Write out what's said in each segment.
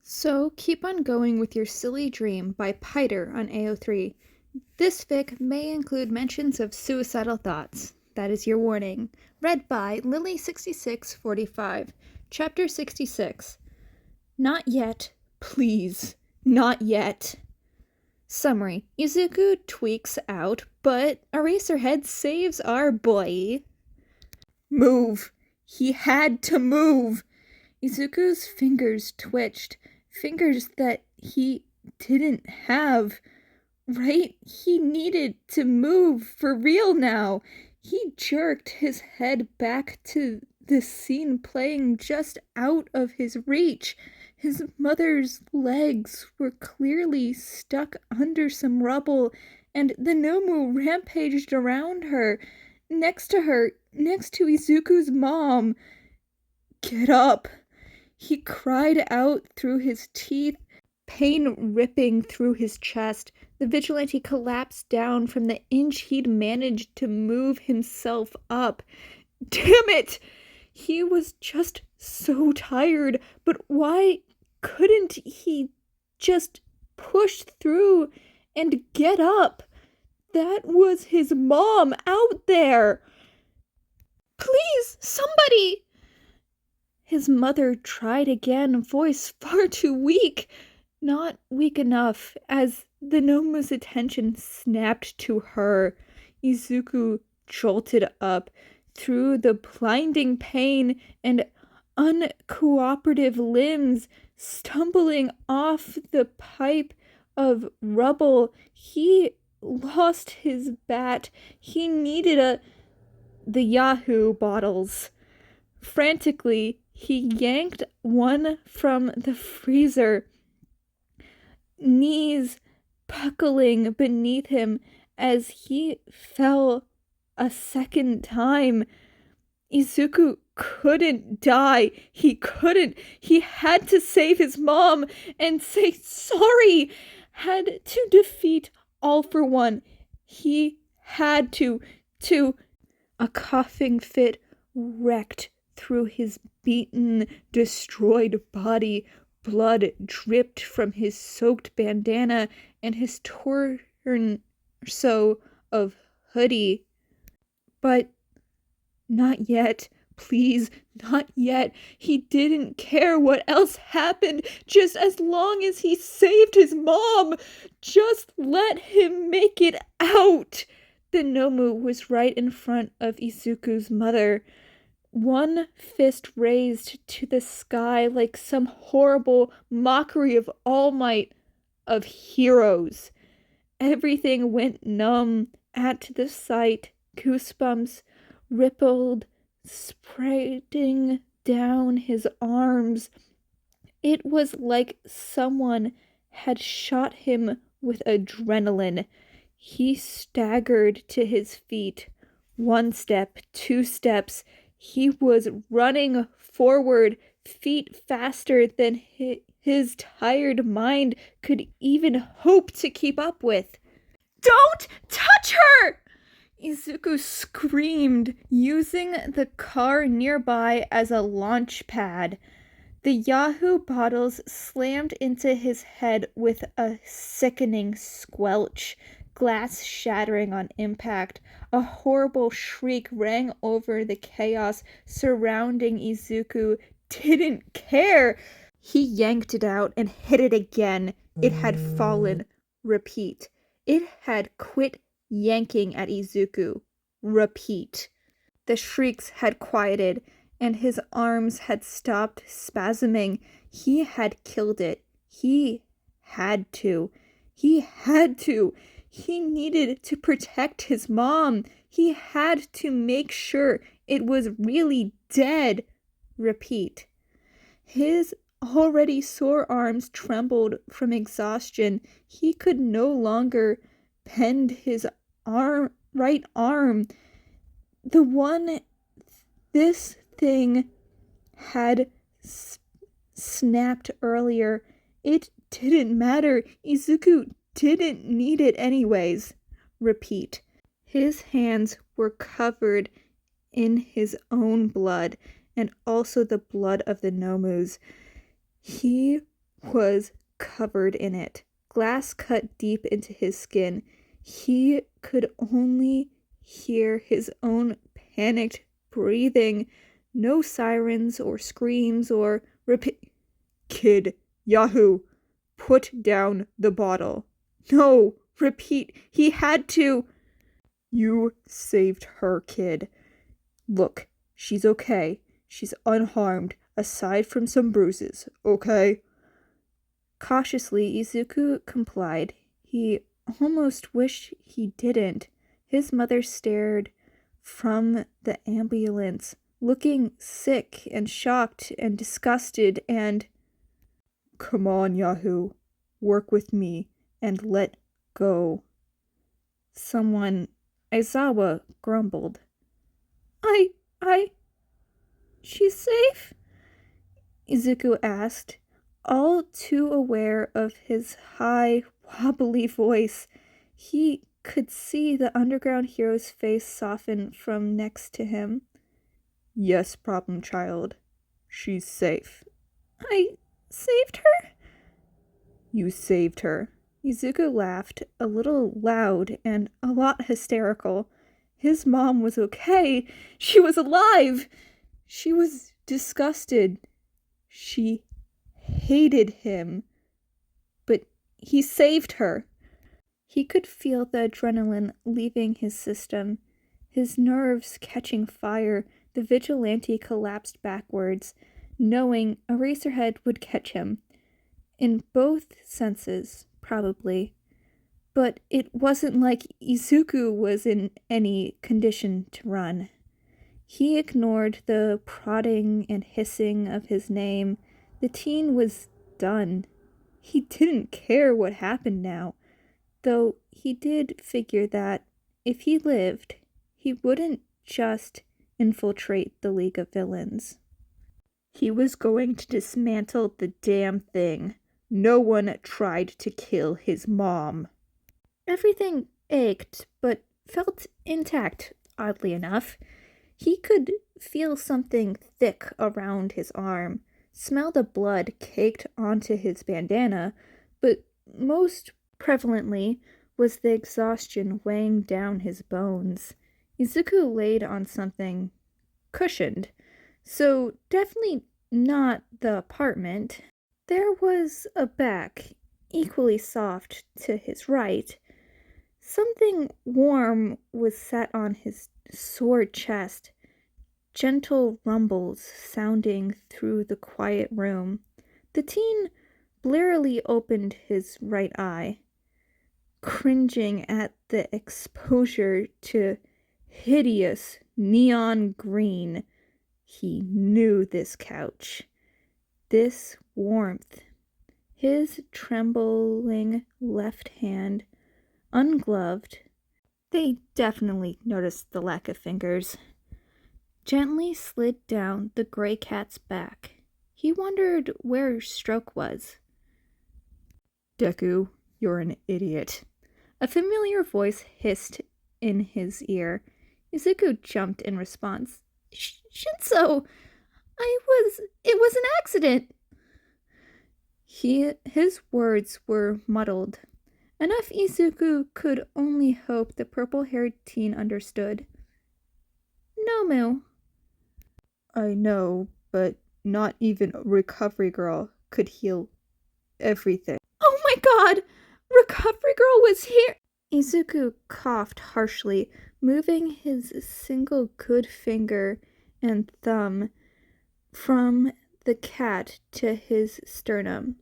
So keep on going with your silly dream by Piter on AO3. This fic may include mentions of suicidal thoughts. That is your warning. Read by Lily6645. Chapter 66. Not yet. Please. Not yet. Summary. Izuku tweaks out, but Eraserhead saves our boy. Move. He had to move. Izuku's fingers twitched. Fingers that he didn't have. Right? He needed to move for real now. He jerked his head back to the scene playing just out of his reach. His mother's legs were clearly stuck under some rubble, and the Nomu rampaged around her. Next to Izuku's mom. Get up! He cried out through his teeth, pain ripping through his chest. The vigilante collapsed down from the inch he'd managed to move himself up. Damn it! He was just so tired, but why couldn't he just push through and get up? That was his mom out there! Please, somebody! His mother tried again, voice far too weak. Not weak enough, as the Nomu's attention snapped to her. Izuku jolted up through the blinding pain and uncooperative limbs, stumbling off the pipe of rubble. He lost his bat. He needed the Yahoo bottles. Frantically, he yanked one from the freezer, knees buckling beneath him as he fell a second time. Izuku couldn't die. He couldn't. He had to save his mom and say sorry. Had to defeat All for One. He had to. A coughing fit wrecked through his beaten, destroyed body. Blood dripped from his soaked bandana and his torso of hoodie. But not yet. Please, not yet. He didn't care what else happened, just as long as he saved his mom. Just let him make it out. The Nomu was right in front of Izuku's mother. One fist raised to the sky like some horrible mockery of All Might, of heroes. Everything went numb at the sight. Goosebumps rippled, spreading down his arms. It was like someone had shot him with adrenaline. He staggered to his feet. 1 step, 2 steps. He was running forward, feet faster than his tired mind could even hope to keep up with. Don't touch her! Izuku screamed, using the car nearby as a launch pad. The Yahoo bottles slammed into his head with a sickening squelch, glass shattering on impact. A horrible shriek rang over the chaos surrounding Izuku. Didn't care. He yanked it out and hit it again. It had fallen. Repeat. It had quit yanking at Izuku. Repeat. The shrieks had quieted, and his arms had stopped spasming. He had killed it. He had to. He had to. He needed to protect his mom. He had to make sure it was really dead. Repeat. His already sore arms trembled from exhaustion. He could no longer bend his right arm. The one this thing had snapped earlier. It didn't matter. Izuku didn't need it anyways. Repeat. His hands were covered in his own blood and also the blood of the Nomus. He was covered in it. Glass cut deep into his skin. He could only hear his own panicked breathing. No sirens or screams or Kid, Yahoo! Put down the bottle. No, repeat, he had to. You saved her, kid. Look, she's okay. She's unharmed, aside from some bruises, okay? Cautiously, Izuku complied. He almost wished he didn't. His mother stared from the ambulance, looking sick and shocked and disgusted and... Come on, Yahoo. Work with me and let go. Someone, Aizawa, grumbled. She's safe? Izuku asked, all too aware of his high, wobbly voice. He could see the underground hero's face soften from next to him. Yes, problem child. She's safe. I saved her? You saved her. Izuku laughed, a little loud and a lot hysterical. His mom was okay. She was alive. She was disgusted. She hated him. But he saved her. He could feel the adrenaline leaving his system, his nerves catching fire. The vigilante collapsed backwards, knowing Eraserhead would catch him. In both senses, probably. But it wasn't like Izuku was in any condition to run. He ignored the prodding and hissing of his name. The teen was done. He didn't care what happened now, though he did figure that if he lived, he wouldn't just infiltrate the League of Villains. He was going to dismantle the damn thing. No one tried to kill his mom. Everything ached, but felt intact, oddly enough. He could feel something thick around his arm, smell the blood caked onto his bandana, but most prevalently was the exhaustion weighing down his bones. Izuku laid on something cushioned, so definitely not the apartment. There was a back, equally soft to his right. Something warm was set on his sore chest, gentle rumbles sounding through the quiet room. The teen blearily opened his right eye, cringing at the exposure to hideous neon green. He knew this couch, this warmth. His trembling left hand, ungloved, they definitely noticed the lack of fingers, gently slid down the gray cat's back. He wondered where Stroke was. Deku, you're an idiot. A familiar voice hissed in his ear. Izuku jumped in response. Shinso! It was an accident! His words were muddled. Enough Izuku could only hope the purple-haired teen understood. Nomu. I know, but not even a recovery girl could heal everything. Oh my god! Recovery girl was here! Izuku coughed harshly, moving his single good finger and thumb from the cat to his sternum.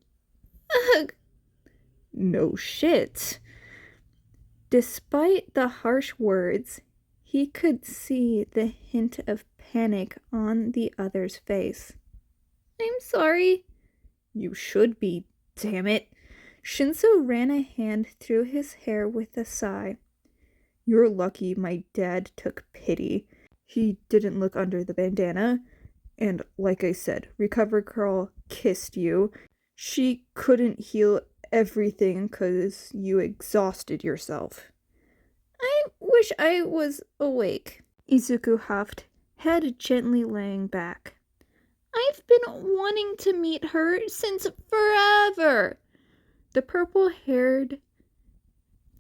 Ugh! No shit. Despite the harsh words, he could see the hint of panic on the other's face. I'm sorry. You should be, damn it. Shinso ran a hand through his hair with a sigh. You're lucky my dad took pity. He didn't look under the bandana. And like I said, Recover Girl kissed you. She couldn't heal everything because you exhausted yourself. I wish I was awake, Izuku huffed, head gently laying back. I've been been wanting to meet her since forever. The purple-haired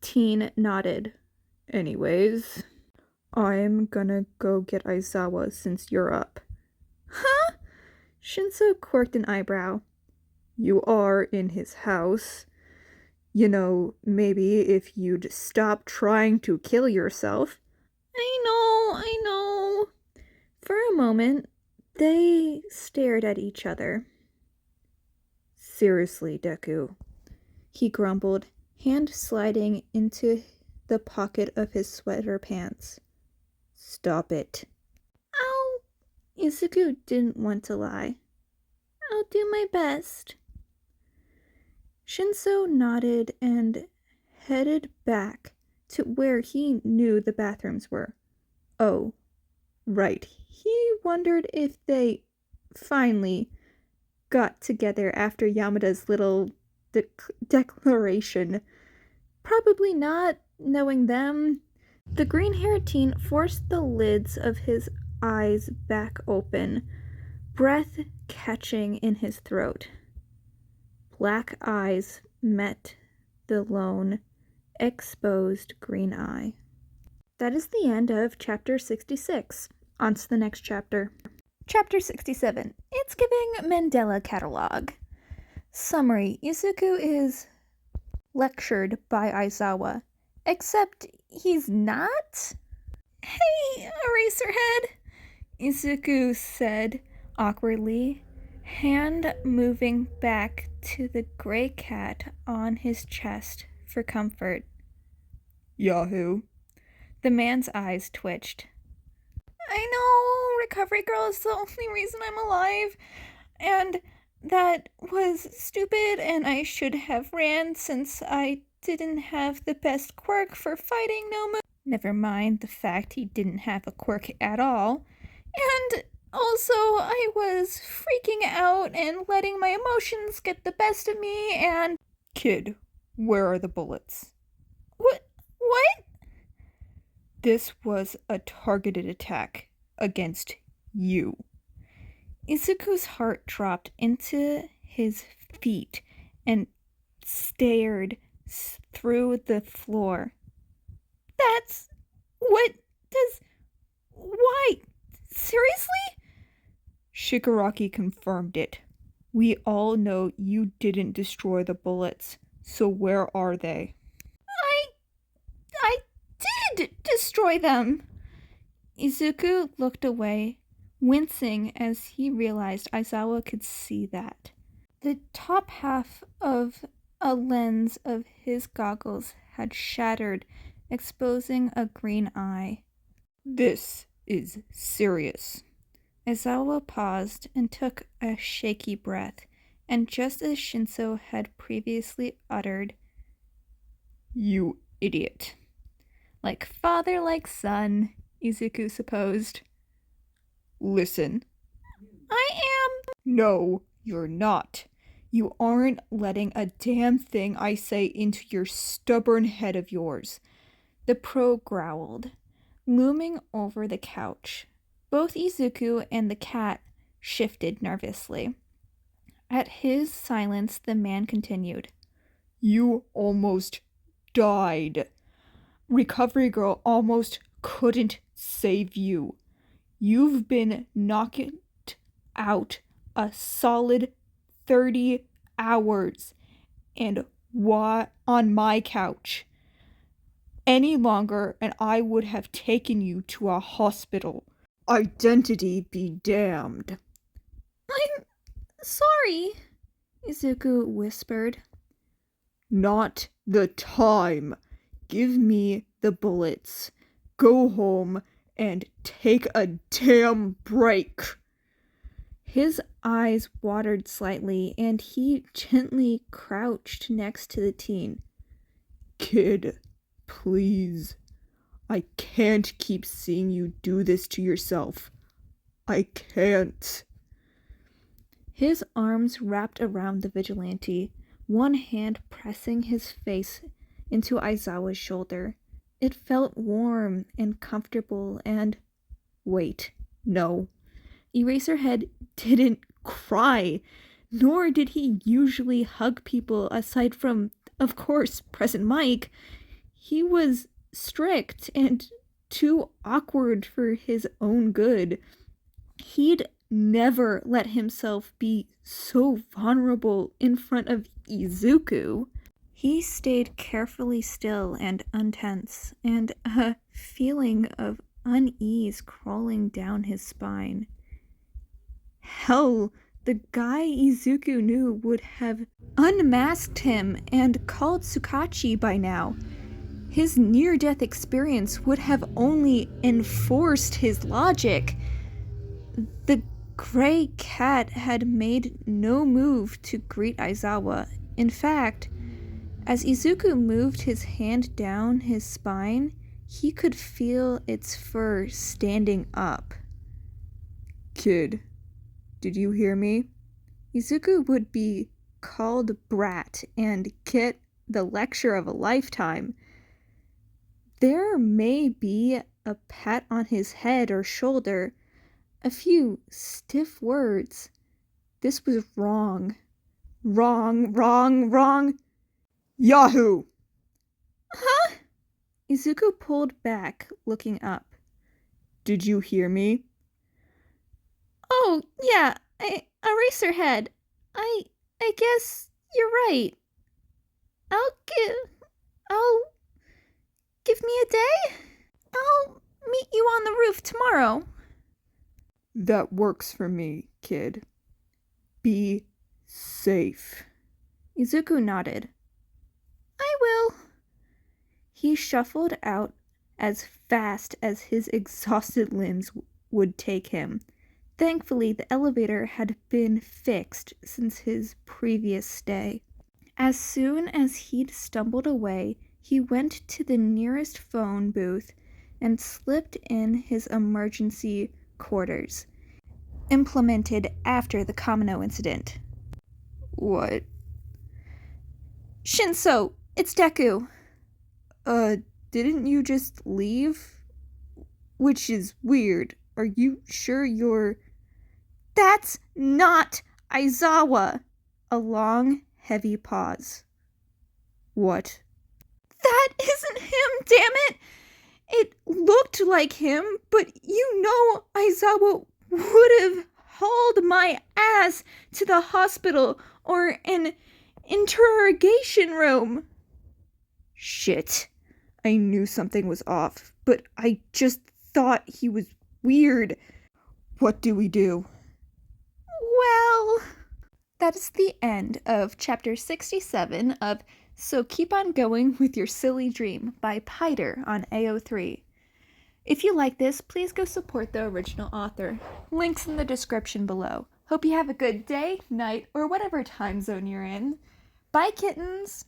teen nodded. Anyways, I'm gonna go get Aizawa since you're up. Huh? Shinso quirked an eyebrow. You are in his house. You know, maybe if you'd stop trying to kill yourself. I know. For a moment, they stared at each other. Seriously, Deku, he grumbled, hand sliding into the pocket of his sweater pants. Stop it. Izuku didn't want to lie. I'll do my best. Shinso nodded and headed back to where he knew the bathrooms were. Oh, right. He wondered if they finally got together after Yamada's little declaration. Probably not, knowing them. The green-haired teen forced the lids of his eyes back open, breath catching in his throat. Black eyes met the lone, exposed green eye. That is the end of chapter 66. On to the next chapter. Chapter 67. It's giving Mandela Catalog. Summary. Izuku is lectured by Aizawa, except he's not? Hey, Eraserhead, Izuku said awkwardly, hand moving back to the gray cat on his chest for comfort. Yahoo! The man's eyes twitched. I know, Recovery Girl is the only reason I'm alive, and that was stupid, and I should have ran since I didn't have the best quirk for fighting Nomu. Never mind the fact he didn't have a quirk at all. And also, I was freaking out and letting my emotions get the best of me, and... Kid, where are the bullets? What? This was a targeted attack against you. Izuku's heart dropped into his feet and stared through the floor. That's... Why? Seriously? Shigaraki confirmed it. We all know you didn't destroy the bullets, so where are they? I did destroy them! Izuku looked away, wincing as he realized Aizawa could see that. The top half of a lens of his goggles had shattered, exposing a green eye. This is serious. Aizawa paused and took a shaky breath, and just as Shinso had previously uttered, "You idiot." Like father, like son, Izuku supposed. Listen. I am... No, you're not. You aren't letting a damn thing I say into your stubborn head of yours. The pro growled, looming over the couch. Both Izuku and the cat shifted nervously. At his silence, the man continued. You almost died. Recovery Girl almost couldn't save you. You've been knocked out a solid 30 hours, and on my couch. Any longer, and I would have taken you to a hospital. Identity be damned. I'm sorry, Izuku whispered. Not the time. Give me the bullets. Go home and take a damn break. His eyes watered slightly, and he gently crouched next to the teen. Kid, please. I can't keep seeing you do this to yourself. I can't. His arms wrapped around the vigilante, one hand pressing his face into Aizawa's shoulder. It felt warm and comfortable and... Wait, no. Eraserhead didn't cry, nor did he usually hug people aside from, of course, Present Mike. He was strict and too awkward for his own good. He'd never let himself be so vulnerable in front of Izuku. He stayed carefully still and untense, and a feeling of unease crawling down his spine. Hell, the guy Izuku knew would have unmasked him and called Tsukachi by now. His near-death experience would have only enforced his logic. The gray cat had made no move to greet Aizawa. In fact, as Izuku moved his hand down his spine, he could feel its fur standing up. "Kid, did you hear me?" Izuku would be called brat and get the lecture of a lifetime. There may be a pat on his head or shoulder, a few stiff words. This was wrong. Wrong. Yahoo! Huh? Izuku pulled back, looking up. "Did you hear me?" "Oh, yeah, Eraserhead. I guess you're right. I'll give me a day? I'll meet you on the roof tomorrow." "That works for me, kid. Be safe." Izuku nodded. "I will." He shuffled out as fast as his exhausted limbs would take him. Thankfully, the elevator had been fixed since his previous stay. As soon as he'd stumbled away, he went to the nearest phone booth and slipped in his emergency quarters, implemented after the Kamino incident. "What?" "Shinso, it's Deku." Didn't you just leave? Which is weird. Are you sure you're..." "That's not Aizawa." A long, heavy pause. "What?" "That isn't him, damn it! It looked like him, but you know Aizawa would have hauled my ass to the hospital or an interrogation room." "Shit. I knew something was off, but I just thought he was weird. What do we do?" "Well..." That is the end of chapter 67 of So Keep On Going With Your Silly Dream by Piter on AO3. If you like this, please go support the original author. Links in the description below. Hope you have a good day, night, or whatever time zone you're in. Bye, kittens!